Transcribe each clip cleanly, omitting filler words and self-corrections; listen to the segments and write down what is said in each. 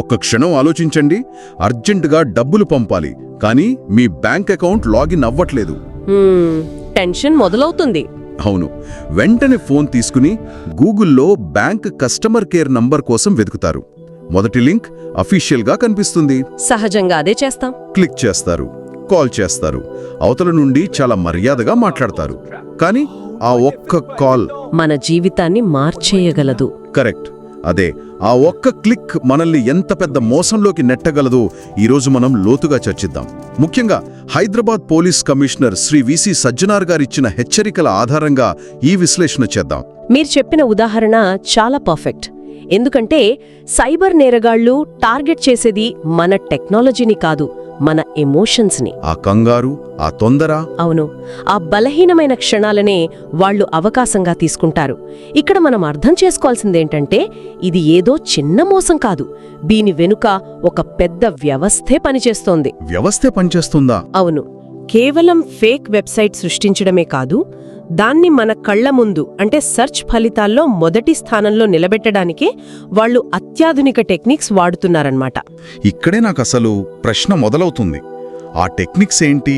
ఒక్క క్షణం ఆలోచించండి. అర్జెంటుగా డబ్బులు పంపాలి, కానీ మీ బ్యాంక్ అకౌంట్ లాగిన్ అవ్వట్లేదు. టెన్షన్ మొదలవుతుంది. అవును, వెంటనే ఫోన్ తీసుకుని గూగుల్లో బ్యాంక్ కస్టమర్ కేర్ నంబర్ కోసం వెతుకుతారు. మొదటి లింక్ అఫీషియల్గా కనిపిస్తుంది. సహజంగా అదే చేస్తాం. క్లిక్ చేస్తారు, కాల్ చేస్తారు. అవతల నుండి చాలా మర్యాదగా మాట్లాడతారు. కానీ ఆ ఒక్క కాల్ మన జీవితాన్ని మార్చేయగలదు. కరెక్ట్, అదే ఆ ఒక్క క్లిక్ మనల్ని ఎంత పెద్ద మోసంలోకి నెట్టగలదో ఈరోజు మనం లోతుగా చర్చిద్దాం. ముఖ్యంగా హైదరాబాద్ పోలీస్ కమిషనర్ శ్రీ విసి సజ్జనార్ గారిచ్చిన హెచ్చరికల ఆధారంగా ఈ విశ్లేషణ చేద్దాం. మీరు చెప్పిన ఉదాహరణ చాలా పర్ఫెక్ట్. ఎందుకంటే సైబర్ నేరగాళ్లు టార్గెట్ చేసేది మన టెక్నాలజీని కాదు, మన ఎమోషన్స్ని. ఆ కంగారు, ఆ తొందర, అవును, ఆ బలహీనమైన క్షణాలనే వాళ్ళు అవకాశంగా తీసుకుంటారు. ఇక్కడ మనం అర్థం చేసుకోవాల్సిందేంటంటే ఇది ఏదో చిన్న మోసం కాదు, దీని వెనుక ఒక పెద్ద వ్యవస్థే పనిచేస్తోంది. వ్యవస్థే పనిచేస్తుందా? అవును, కేవలం ఫేక్ వెబ్సైట్ సృష్టించడమే కాదు, దాన్ని మన కళ్ల ముందు అంటే సెర్చ్ ఫలితాల్లో మొదటి స్థానంలో నిలబెట్టడానికే వాళ్ళు అత్యాధునిక టెక్నిక్స్ వాడుతున్నారన్నమాట. ఇక్కడే నాకు అసలు ప్రశ్న మొదలవుతుంది. ఆ టెక్నిక్స్ ఏంటి?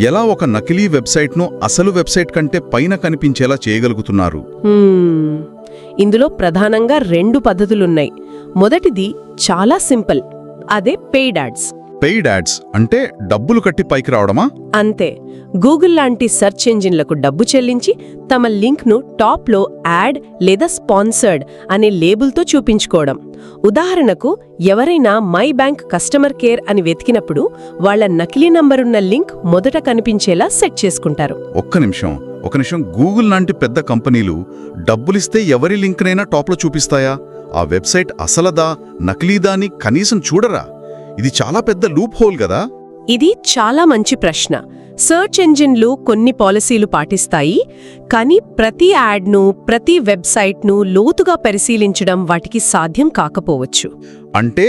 ఎలా ఒక నకిలీ వెబ్సైట్ను అసలు వెబ్సైట్ కంటే పైన కనిపించేలా చేయగలుగుతున్నారు? ఇందులో ప్రధానంగా 2 పద్ధతులున్నాయి. మొదటిది చాలా సింపుల్, అదే పెయిడ్ యాడ్స్. పెయిడ్ యాడ్స్ అంటే డబ్బులు కట్టి పైకి రావడమా? అంతే. గూగుల్ లాంటి సెర్చ్ ఇంజిన్లకు డబ్బు చెల్లించి తమ లింక్ను టాప్లో యాడ్ లేదా స్పాన్సర్డ్ అనే లేబుల్తో చూపించుకోవడం. ఉదాహరణకు, ఎవరైనా మై బ్యాంక్ కస్టమర్ కేర్ అని వెతికినప్పుడు వాళ్ల నకిలీ నంబరున్న లింక్ మొదట కనిపించేలా సెట్ చేసుకుంటారు. ఒక్క నిమిషం. గూగుల్ లాంటి పెద్ద కంపెనీలు డబ్బులిస్తే ఎవరి లింక్నైనా టాప్లో చూపిస్తాయా? ఆ వెబ్సైట్ అసలదా నకిలీదా అని కనీసం చూడరా? ఇది చాలా పెద్ద లూప్ హోల్ కదా. ఇది చాలా మంచి ప్రశ్న. సెర్చ్ ఇంజిన్లు కొన్ని పాలసీలు పాటిస్తాయి, కానీ ప్రతి యాడ్ను, ప్రతి వెబ్సైట్ను లోతుగా పరిశీలించడం వాటికి సాధ్యం కాకపోవచ్చు. అంటే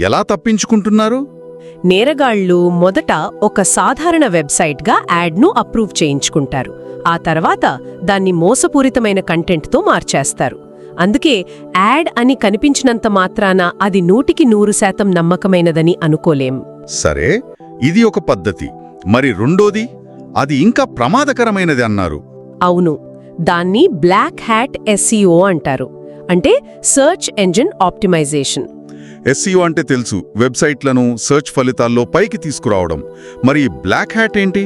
ఎలా తప్పించుకుంటున్నారు? నేరగాళ్లు మొదట ఒక సాధారణ వెబ్సైట్గా యాడ్ను అప్రూవ్ చేయించుకుంటారు. ఆ తర్వాత దాన్ని మోసపూరితమైన కంటెంట్తో మార్చేస్తారు. అందుకే యాడ్ అని కనిపించినంత మాత్రాన అది 100% నమ్మకమైనదని అనుకోలేం. సరే, ఇది ఒక పద్ధతి. మరి రెండోది, అది ఇంకా ప్రమాదకరమైనది అన్నారు. అవును, దాన్ని బ్లాక్ హ్యాట్ SEO అంటారు. అంటే సర్చ్ ఇంజిన్ ఆప్టిమైజేషన్. SEO అంటే తెలుసు, వెబ్సైట్లను సెర్చ్ ఫలితాల్లో పైకి తీసుకురావడం. మరి బ్లాక్ హ్యాట్ ఏంటి?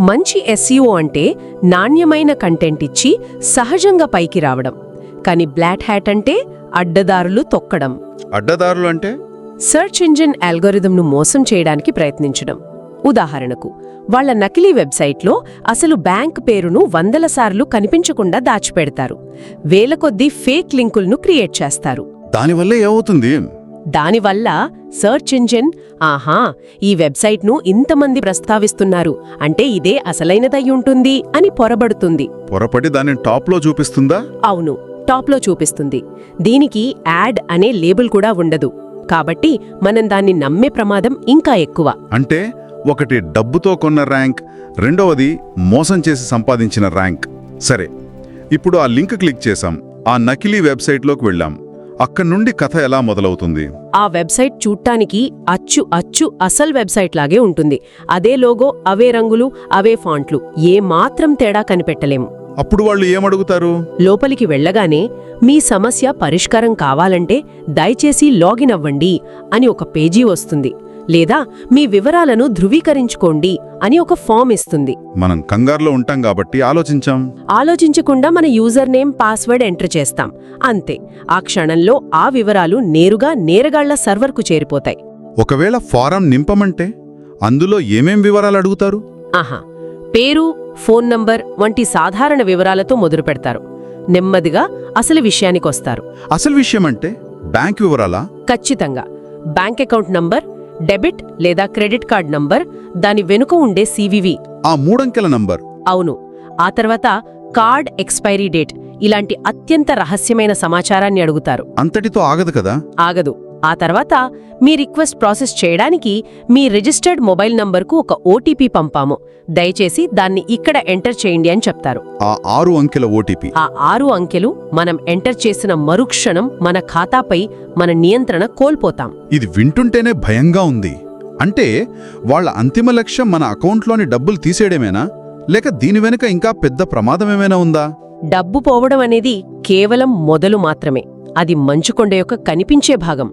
మంచి SEO అంటే నాణ్యమైన కంటెంట్ ఇచ్చి సహజంగా పైకి రావడం. కానీ బ్లాక్ హ్యాట్ అంటే అడ్డదారులు తొక్కడం. అడ్డదారులు అంటే సెర్చ్ ఇంజిన్ అల్గోరిథంను మోసం చేయడానికి ప్రయత్నించడం. ఉదాహరణకు, వాళ్ల నకిలీ వెబ్సైట్లో అసలు బ్యాంక్ పేరును 100 సార్లు కనిపించకుండా దాచిపెడతారు. వేల కొద్దీ ఫేక్ లింకులను క్రియేట్ చేస్తారు. దానివల్ల ఏమవుతుంది? దానివల్ల సెర్చ్ ఇంజిన్ ఆహా, ఈ వెబ్సైట్ను ఇంతమంది ప్రస్తావిస్తున్నారు అంటే ఇదే అసలైనదయ్యుంటుంది అని పొరబడుతుంది. పొరపడి దాన్ని టాప్లో చూపిస్తుందా? అవును, టాప్లో చూపిస్తుంది. దీనికి యాడ్ అనే లేబుల్ కూడా ఉండదు. కాబట్టి మనం దాన్ని నమ్మే ప్రమాదం ఇంకా ఎక్కువ. అంటే ఒకటి డబ్బుతో కొన్న ర్యాంక్, రెండవది మోసం చేసి సంపాదించిన ర్యాంక్. సరే, ఇప్పుడు ఆ లింక్ క్లిక్ చేశాం, ఆ నకిలీ వెబ్సైట్లోకి వెళ్ళాం. అక్కడి నుండి కథ ఎలా మొదలవుతుంది? ఆ వెబ్సైట్ చూడ్డానికి అచ్చు అసలు వెబ్సైట్ లాగే ఉంటుంది. అదే లోగో, అవే రంగులు, అవే ఫాంట్లు. ఏమాత్రం తేడా కనిపెట్టలేము. అప్పుడు వాళ్ళు ఏమడుగుతారు? లోపలికి వెళ్ళగానే మీ సమస్య పరిష్కారం కావాలంటే దయచేసి లాగిన్ అవ్వండి అని ఒక పేజీ వస్తుంది. లేదా మీ వివరాలను ధృవీకరించుకోండి అని ఒక ఫామ్ ఇస్తుంది. మనం కంగారులో ఉంటాం కాబట్టి ఆలోచించకుండా మన యూజర్ నేమ్, పాస్వర్డ్ ఎంటర్ చేస్తాం. అంతే, ఆ క్షణంలో ఆ వివరాలు నేరుగా నేరగాళ్ల సర్వర్కు చేరిపోతాయి. ఒకవేళ ఫారం నింపమంటే అందులో ఏమేం వివరాలు అడుగుతారు? ఆహా, పేరు, ఫోన్ నంబర్ వంటి సాధారణ వివరాలతో మొదలు పెడతారు. నెమ్మదిగా అసలు విషయానికొస్తారు. అసలు విషయమంటే బ్యాంక్ వివరాలా? ఖచ్చితంగా. బ్యాంక్ అకౌంట్ నంబర్, డెబిట్ లేదా క్రెడిట్ కార్డ్ నంబర్, దాని వెనుక ఉండే CVV, ఆ 3 అంకెల నంబర్. అవును. ఆ తర్వాత కార్డ్ ఎక్స్పైరీ డేట్, ఇలాంటి అత్యంత రహస్యమైన సమాచారాన్ని అడుగుతారు. అంతటితో ఆగదు కదా? ఆగదు. ఆ తర్వాత మీ రిక్వెస్ట్ ప్రాసెస్ చేయడానికి మీ రిజిస్టర్డ్ మొబైల్ నంబర్కు ఒక ఓటీపీ పంపాము, దయచేసి దాన్ని ఇక్కడ ఎంటర్ చేయండి అని చెప్తారు. ఆ 6 అంకెల ఓటీపీ. ఆ 6 అంకెలు మనం ఎంటర్ చేసిన మరుక్షణం మన ఖాతాపై మన నియంత్రణ కోల్పోతాం. ఇది వింటుంటేనే భయంగా ఉంది. అంటే వాళ్ళ అంతిమ లక్ష్యం మన అకౌంట్లోని డబ్బులు తీసేయడమేనా, లేక దీని వెనుక ఇంకా పెద్ద ప్రమాదమేమైనా ఉందా? డబ్బు పోవడం అనేది కేవలం మొదలు మాత్రమే. అది మంచుకొండ యొక్క కనిపించే భాగం.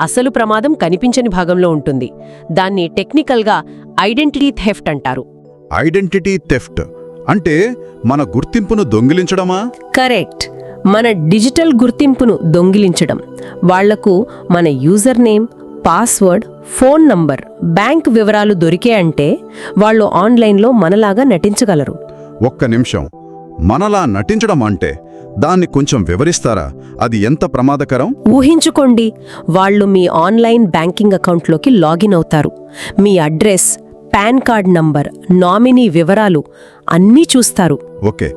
అసలు ప్రమాదం కనిపించని భాగంలో ఉంటుంది. దాన్ని టెక్నికల్గా ఐడెంటిటీ థెఫ్ట్ అంటారు. ఐడెంటిటీ థెఫ్ట్ అంటే మన గుర్తింపును దొంగిలించడమా? కరెక్ట్. మన డిజిటల్ గుర్తింపును దొంగిలించడం. వాళ్లకు మన user name, password, phone number, bank వివరాలు దొరికే అంటే వాళ్ళు ఆన్లైన్లో మనలాగా నటించగలరు. ఒక్క నిమిషం, మనలా నటించడం అంటే దాన్ని కొంచెం వివరిస్తారా? అది ఎంత ప్రమాదకరం? ఊహించుకోండి, వాళ్ళు మీ ఆన్లైన్ బ్యాంకింగ్ అకౌంట్లోకి లాగిన్ అవుతారు. మీ address, PAN card number, nominee వివరాలు అన్నీ చూస్తారు. ఓకే.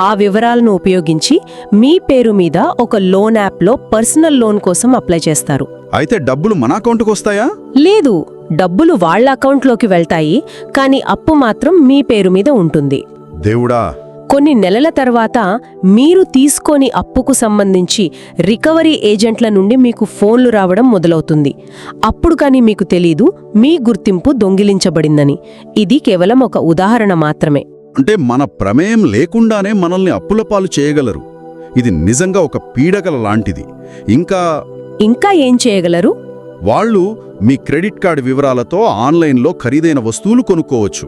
ఆ వివరాలను ఉపయోగించి మీ పేరు మీద ఒక లోన్ యాప్లో పర్సనల్ లోన్ కోసం అప్లై చేస్తారు. అయితే డబ్బులు మన అకౌంట్కి వస్తాయా? లేదు, డబ్బులు వాళ్ళ అకౌంట్లోకి వెళ్తాయి, కానీ అప్పు మాత్రం మీ పేరు మీద ఉంటుంది. దేవుడా! కొన్ని నెలల తర్వాత మీరు తీసుకోని అప్పుకు సంబంధించి రికవరీ ఏజెంట్ల నుండి మీకు ఫోన్లు రావడం మొదలవుతుంది. అప్పుడు కానీ మీకు తెలీదు మీ గుర్తింపు దొంగిలించబడిందని. ఇది కేవలం ఒక ఉదాహరణ మాత్రమే. అంటే మన ప్రమేయం లేకుండానే మనల్ని అప్పుల పాలు చేయగలరు. ఇది నిజంగా ఒక పీడకల లాంటిది. ఇంకా ఏం చేయగలరు? వాళ్ళు మీ క్రెడిట్ కార్డు వివరాలతో ఆన్లైన్లో ఖరీదైన వస్తువులు కొనుక్కోవచ్చు.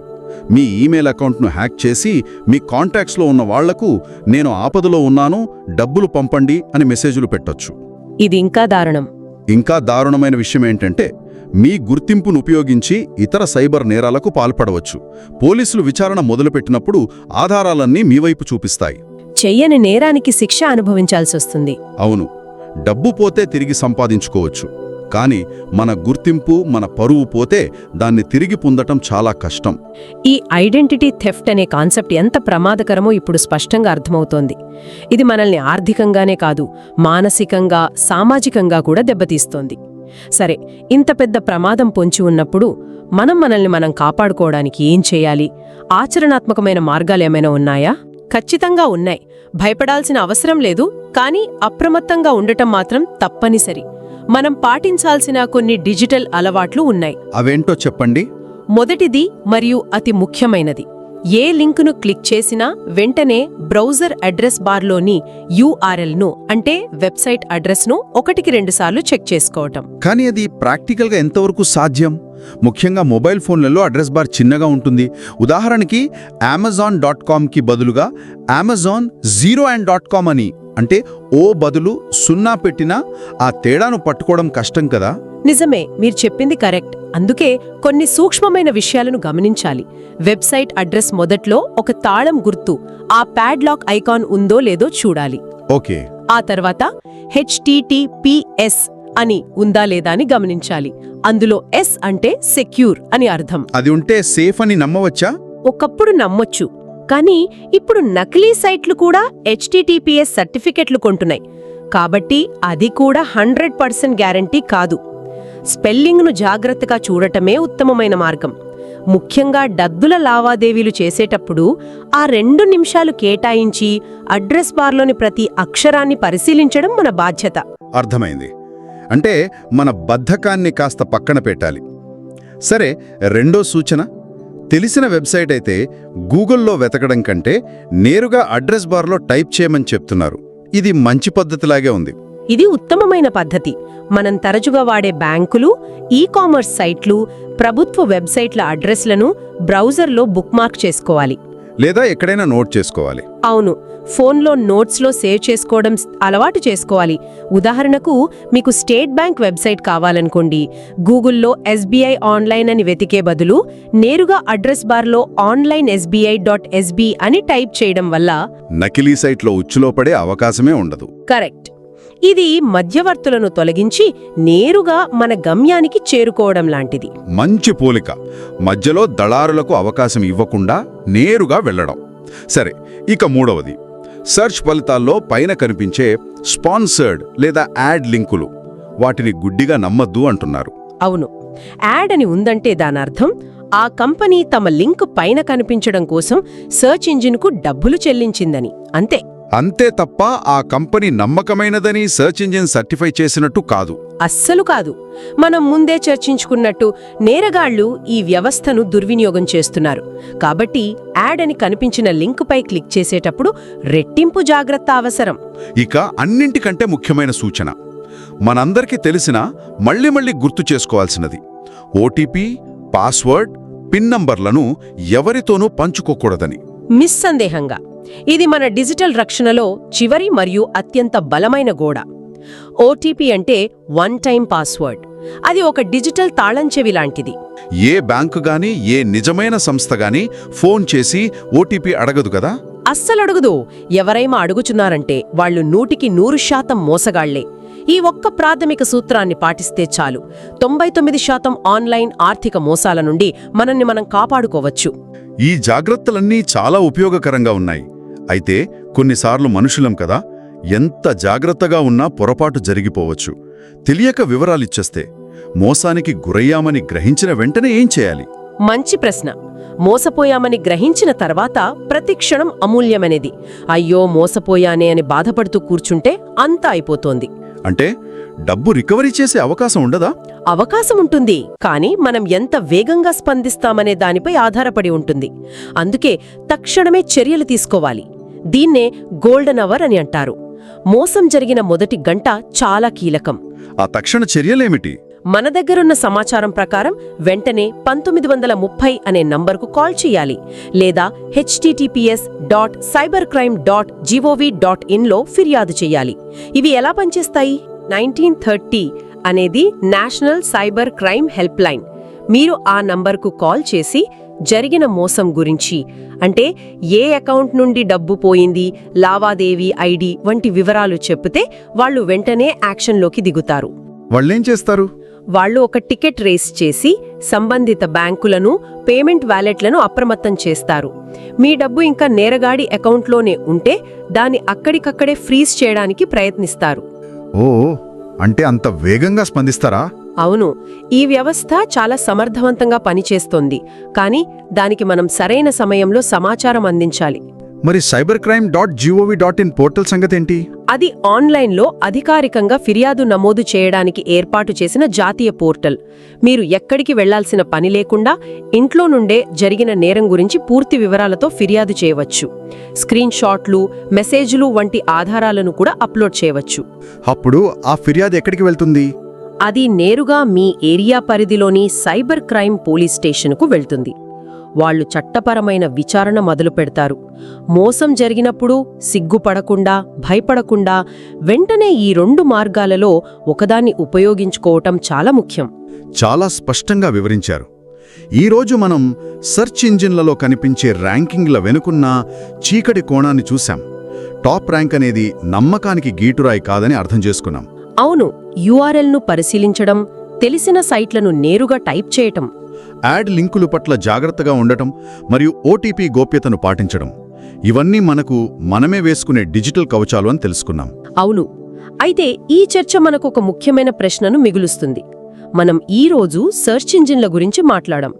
మీ ఈమెయిల్ అకౌంట్ను హ్యాక్ చేసి మీ కాంటాక్ట్స్లో ఉన్న వాళ్లకు నేను ఆపదలో ఉన్నాను, డబ్బులు పంపండి అని మెసేజ్లు పెట్టొచ్చు. ఇది ఇంకా దారుణం. ఇంకా దారుణమైన విషయమేంటంటే మీ గుర్తింపును ఉపయోగించి ఇతర సైబర్ నేరాలకు పాల్పడవచ్చు. పోలీసులు విచారణ మొదలుపెట్టినప్పుడు ఆధారాలన్నీ మీ వైపు చూపిస్తాయి. చెయ్యని నేరానికి శిక్ష అనుభవించాల్సొస్తుంది. అవును, డబ్బు పోతే తిరిగి సంపాదించుకోవచ్చు, కానీ మన గుర్తింపు, మన పరువు పోతే దాన్ని తిరిగి పొందటం చాలా కష్టం. ఈ ఐడెంటిటీ థెఫ్ట్ అనే కాన్సెప్ట్ ఎంత ప్రమాదకరమో ఇప్పుడు స్పష్టంగా అర్థమవుతోంది. ఇది మనల్ని ఆర్థికంగానే కాదు, మానసికంగా, సామాజికంగా కూడా దెబ్బతీస్తోంది. సరే, ఇంత పెద్ద ప్రమాదం పొంచి ఉన్నప్పుడు మనల్ని మనం కాపాడుకోవడానికి ఏం చేయాలి? ఆచరణాత్మకమైన మార్గాలేమైనా ఉన్నాయా? ఖచ్చితంగా ఉన్నాయి. భయపడాల్సిన అవసరం లేదు, కానీ అప్రమత్తంగా ఉండటం మాత్రం తప్పనిసరి. మనం పాటించాల్సిన కొన్ని డిజిటల్ అలవాట్లు ఉన్నాయి. అవేంటో చెప్పండి. మొదటిది మరియు అతి ముఖ్యమైనది, ఏ లింకును క్లిక్ చేసినా వెంటనే బ్రౌజర్ అడ్రస్ బార్లోని URLను అంటే వెబ్సైట్ అడ్రస్ను 1-2 సార్లు చెక్ చేసుకోవటం. కానీ అది ప్రాక్టికల్గా ఎంతవరకు సాధ్యం? ముఖ్యంగా మొబైల్ ఫోన్లలో అడ్రస్ బార్ చిన్నగా ఉంటుంది. ఉదాహరణకి Amazon.comకి బదులుగా Amazon0and.com అని, అంటే ఓ బదులు 0 పెట్టినా ఆ తేడాను పట్టుకోవడం కష్టం కదా? నిజమే, మీరు చెప్పింది కరెక్ట్. అందుకే కొన్ని సూక్ష్మమైన విషయాలను గమనించాలి. వెబ్సైట్ అడ్రస్ మొదట్లో ఒక తాళం గుర్తు, ఆ ప్యాడ్లాక్ ఐకాన్ ఉందో లేదో చూడాలి. ఓకే. ఆ తర్వాత HTTPS అని ఉందా లేదా అని గమనించాలి. అందులో S అంటే సెక్యూర్ అని అర్థం. అది ఉంటే సేఫ్ అని నమ్మవచ్చా? ఒకప్పుడు నమ్మొచ్చు, కానీ ఇప్పుడు నకిలీ సైట్లు కూడా HTTPS సర్టిఫికెట్లు కొంటున్నాయి. కాబట్టి అది కూడా 100% గ్యారంటీ కాదు. స్పెల్లింగ్ను జాగ్రత్తగా చూడటమే ఉత్తమమైన మార్గం. ముఖ్యంగా డబ్బుల లావాదేవీలు చేసేటప్పుడు ఆ 2 నిమిషాలు కేటాయించి అడ్రస్ బార్లోని ప్రతి అక్షరాన్ని పరిశీలించడం మన బాధ్యత. అర్థమైంది. అంటే మన బద్ధకాన్ని కాస్త పక్కన పెట్టాలి. సరే, రెండో సూచన, తెలిసిన వెబ్సైట్ అయితే గూగుల్లో వెతకడం కంటే నేరుగా అడ్రస్ బార్లో టైప్ చేయమని చెప్తున్నారు. ఇది మంచి పద్ధతిలాగే ఉంది. ఇది ఉత్తమమైన పద్ధతి. మనం తరచుగా వాడే బ్యాంకులు, ఈ-కామర్స్ సైట్లు, ప్రభుత్వ వెబ్సైట్ల అడ్రస్లను బ్రౌజర్లో బుక్మార్క్ చేసుకోవాలి. లేదా ఎక్కడైనా నోట్ చేసుకోవాలి. అవును, ఫోన్లో నోట్స్లో సేవ్ చేసుకోవడం అలవాటు చేసుకోవాలి. ఉదాహరణకు, మీకు స్టేట్ బ్యాంక్ వెబ్సైట్ కావాలనుకోండి, గూగుల్లో SBI ఆన్లైన్ అని వెతికే బదులు నేరుగా అడ్రస్ బార్లో onlinesbi.sb అని టైప్ చేయడం వల్ల నకిలీ సైట్లో ఉచ్చులో పడే అవకాశమే ఉండదు. కరెక్ట్. ఇది మధ్యవర్తులను తొలగించి నేరుగా మన గమ్యానికి చేరుకోవడం లాంటిది. మంచి పోలిక. మధ్యలో దళారులకు అవకాశం ఇవ్వకుండా నేరుగా వెళ్లడం. సరే, ఇక మూడవది, సెర్చ్ ఫలితాల్లో పైన కనిపించే స్పాన్సర్డ్ లేదా యాడ్ లింకులు. వాటిని గుడ్డిగా నమ్మద్దు అంటున్నారు. అవును, యాడ్ అని ఉందంటే దానర్థం ఆ కంపెనీ తమ లింక్ పైన కనిపించడం కోసం సెర్చ్ ఇంజిన్కు డబ్బులు చెల్లించిందని, అంతే. అంతే తప్ప ఆ కంపెనీ నమ్మకమైనదని సెర్చ్ ఇంజిన్ సర్టిఫై చేసినట్టు కాదు. అస్సలు కాదు. మనం ముందే చర్చించుకున్నట్టు నేరగాళ్లు ఈ వ్యవస్థను దుర్వినియోగం చేస్తున్నారు. కాబట్టి యాడ్ అని కనిపించిన లింకుపై క్లిక్ చేసేటప్పుడు రెట్టింపు జాగ్రత్త అవసరం. ఇక అన్నింటికంటే ముఖ్యమైన సూచన, మనందరికీ తెలిసిన మళ్ళీ మళ్ళీ గుర్తు చేసుకోవాల్సినది, ఓటీపీ, పాస్వర్డ్, పిన్ నంబర్లను ఎవరితోనూ పంచుకోకూడదని. నిస్సందేహంగా ఇది మన డిజిటల్ రక్షణలో చివరి మరియు అత్యంత బలమైన గోడ. ఓటీపీ అంటే వన్ టైం పాస్వర్డ్. అది ఒక డిజిటల్ తాళంచెవి లాంటిది. ఏ బ్యాంకు గానీ ఏ నిజమైన సంస్థ గానీ ఫోన్ చేసి ఓటీపీ అడగదు కదా. అస్సలడుగుదు. ఎవరైనా అడుగుచున్నారంటే వాళ్లు 100% మోసగాళ్లే. ఈ ఒక్క ప్రాథమిక సూత్రాన్ని పాటిస్తే చాలు 99% ఆన్లైన్ ఆర్థిక మోసాల నుండి మనల్ని మనం కాపాడుకోవచ్చు. ఈ జాగ్రత్తలన్నీ చాలా ఉపయోగకరంగా ఉన్నాయి. అయితే కొన్నిసార్లు మనుషులం కదా, ఎంత జాగ్రత్తగా ఉన్నా పొరపాటు జరిగిపోవచ్చు. తెలియక వివరాలిచ్చేస్తే మోసానికి గురయ్యామని గ్రహించిన వెంటనే ఏం చేయాలి? మంచి ప్రశ్న. మోసపోయామని గ్రహించిన తర్వాత ప్రతి క్షణం అమూల్యమనేది. అయ్యో మోసపోయానే అని బాధపడుతూ కూర్చుంటే అంతా అయిపోతోంది. అంటే డబ్బు రికవరీ చేసే అవకాశం ఉండదా? అవకాశం ఉంటుంది, కానీ మనం ఎంత వేగంగా స్పందిస్తామనే దానిపై ఆధారపడి ఉంటుంది. అందుకే తక్షణమే చర్యలు తీసుకోవాలి. దీన్నే గోల్డెన్ అవర్ అని అంటారు. మోసం జరిగిన మొదటి గంట చాలా కీలకం. ఆ తక్షణ చర్యలేమిటి? మన దగ్గరున్న సమాచారం ప్రకారం వెంటనే 1930 అనే నంబర్కు కాల్ చేయాలి, లేదా https.cybercrime.gov.in లో ఫిర్యాదు చేయాలి. ఇవి ఎలా పనిచేస్తాయి? 1930 అనేది national cyber crime help line. మీరు ఆ నంబర్కు కాల్ చేసి జరిగిన మోసం గురించి, అంటే ఏ అకౌంట్ నుండి డబ్బు పోయింది, లావాదేవీ ఐడి వంటి వివరాలు చెప్తే వాళ్ళు వెంటనే యాక్షన్లోకి దిగుతారు. వాళ్ళేం చేస్తారు? వాళ్ళు ఒక టికెట్ రేస్ చేసి సంబంధిత బ్యాంకులను, పేమెంట్ వాలెట్లను అప్రమత్తం చేస్తారు. మీ డబ్బు ఇంకా నేరగాడి అకౌంట్లోనే ఉంటే దాన్ని అక్కడికక్కడే ఫ్రీజ్ చేయడానికి ప్రయత్నిస్తారు. ఓ, అంటే అంత వేగంగా స్పందిస్తారా? అవును, ఈ వ్యవస్థ చాలా సమర్థవంతంగా పనిచేస్తోంది. కానీ దానికి మనం సరైన సమయంలో సమాచారం అందించాలి. మరి cybercrime.gov.in పోర్టల్ సంగతేంటి? అది ఆన్లైన్లో అధికారికంగా ఫిర్యాదు నమోదు చేయడానికి ఏర్పాటు చేసిన జాతీయ పోర్టల్. మీరు ఎక్కడికి వెళ్లాల్సిన పని లేకుండా ఇంట్లో నుండే జరిగిన నేరం గురించి పూర్తి వివరాలతో ఫిర్యాదు చేయవచ్చు. స్క్రీన్ షాట్లు, మెసేజ్లు వంటి ఆధారాలను కూడా అప్లోడ్ చేయవచ్చు. అప్పుడు ఆ ఫిర్యాదు ఎక్కడికి వెళ్తుంది? అది నేరుగా మీ ఏరియా పరిధిలోని సైబర్ క్రైమ్ పోలీస్ స్టేషన్కు వెళ్తుంది. వాళ్లు చట్టపరమైన విచారణ మొదలు పెడతారు. మోసం జరిగినప్పుడు సిగ్గుపడకుండా, భయపడకుండా వెంటనే ఈ 2 మార్గాలలో ఒకదాన్ని ఉపయోగించుకోవటం చాలా ముఖ్యం. చాలా స్పష్టంగా వివరించారు. ఈరోజు మనం సెర్చ్ ఇంజిన్లలో కనిపించే ర్యాంకింగ్ల వెనుకున్న చీకటి కోణాన్ని చూశాం. టాప్ ర్యాంక్ అనేది నమ్మకానికి గీటురాయి కాదని అర్థం చేసుకున్నాం. అవును, యూఆర్ఎల్ను పరిశీలించడం, తెలిసిన సైట్లను నేరుగా టైప్ చేయటం, యాడ్ లింకులు పట్ల జాగ్రత్తగా ఉండటం మరియు ఓటీపీ గోప్యతను పాటించడం, ఇవన్నీ మనకు మనమే వేసుకునే డిజిటల్ కవచాలు అని తెలుసుకున్నాం. అవును. అయితే ఈ చర్చ మనకు ఒక ముఖ్యమైన ప్రశ్నను మిగులుస్తుంది. మనం ఈరోజు సెర్చ్ ఇంజిన్ల గురించి మాట్లాడాం,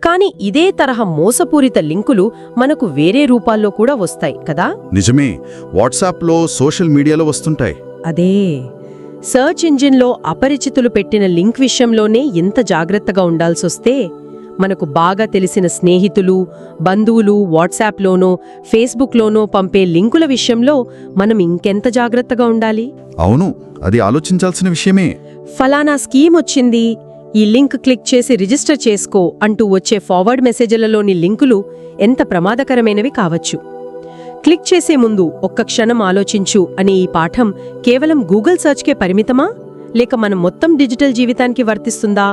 కానీ ఇదే తరహా మోసపూరిత లింకులు మనకు వేరే రూపాల్లో కూడా వస్తాయి కదా? నిజమే, వాట్సాప్లో, సోషల్ మీడియాలో వస్తుంటాయి. అదే, సెర్చ్ ఇంజిన్లో అపరిచితులు పెట్టిన లింక్ విషయంలోనే ఎంత జాగ్రత్తగా ఉండాల్సొస్తే మనకు బాగా తెలిసిన స్నేహితులు, బంధువులు వాట్సాప్లోనో, ఫేస్బుక్లోనో పంపే లింకుల విషయంలో మనం ఇంకెంత జాగ్రత్తగా ఉండాలి? అవును, అది ఆలోచించాల్సిన విషయమే. ఫలానా స్కీమ్ వచ్చింది, ఈ లింక్ క్లిక్ చేసి రిజిస్టర్ చేసుకో అంటూ వచ్చే ఫార్వర్డ్ మెసేజ్లలోని లింకులు ఎంత ప్రమాదకరమైనవి కావచ్చు. క్లిక్ చేసే ముందు ఒక్క క్షణం ఆలోచించు అనే ఈ పాఠం కేవలం గూగుల్ సర్చ్కే పరిమితమా, లేక మన మొత్తం డిజిటల్ జీవితానికి వర్తిస్తుందా?